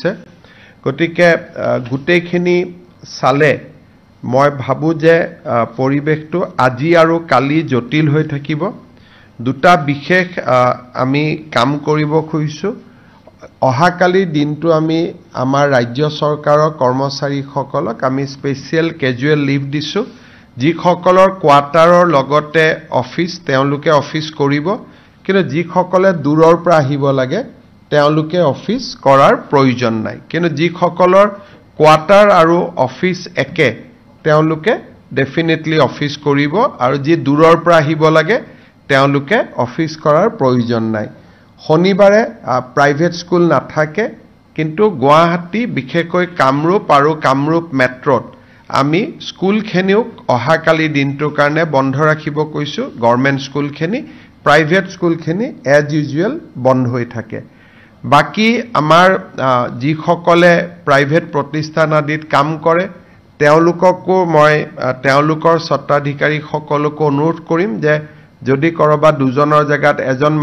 হৈছে গতিকে গুটেইখিনি চালে মই ভাবো যে পৰিবেশটো আজি আৰু কালি জটিল হৈ থাকিব দুটা বিশেষ আমি কাম কৰিব খুজিছো অহাকালি দিনটো আমি আমাৰ ৰাজ্য চৰকাৰৰ কৰ্মচাৰীসকলক আমি স্পেশাল ক্যাজুয়াল লিভ দিছো যিসকলৰ কোৱাৰ্টাৰৰ লগতে অফিস তেওঁলোকে অফিস কৰিব কিন্তু যিসকলে দূৰৰ পৰা আহিব লাগে তেওঁলোকে অফিস কৰাৰ প্ৰয়োজন নাই কিন্তু যিসকলৰ কোৱাৰ্টাৰ আৰু অফিস একে তেওঁলোকে ডেফিনেটলি অফিস কৰিব আৰু যি দূৰৰ পৰা আহিব লাগে তেওঁলোকে অফিস কৰাৰ প্ৰয়োজন নাই শনিবাৰে প্ৰাইভেট স্কুল নাথাকে কিন্তু গুৱাহাটী বিশেষকৈ কামৰূপ আৰু কামৰূপ মেট্ৰত আমি স্কুলখিনিও অহাকালি দিনটোৰ কাৰণে বন্ধ ৰাখিব কৈছো গভৰ্ণমেণ্ট স্কুলখিনি প্ৰাইভেট স্কুলখিনি এজ ইউজুৱেল বন্ধ হৈ থাকে বাকি আমাৰ যিসকলে প্ৰাইভেট প্ৰতিষ্ঠান আদিত কাম কৰে তেওঁলোককো মই তেওঁলোকৰ স্বত্বাধিকাৰী সকলকো অনুৰোধ কৰিম যে যদি কৰবা দুজনৰ জায়গাত এজন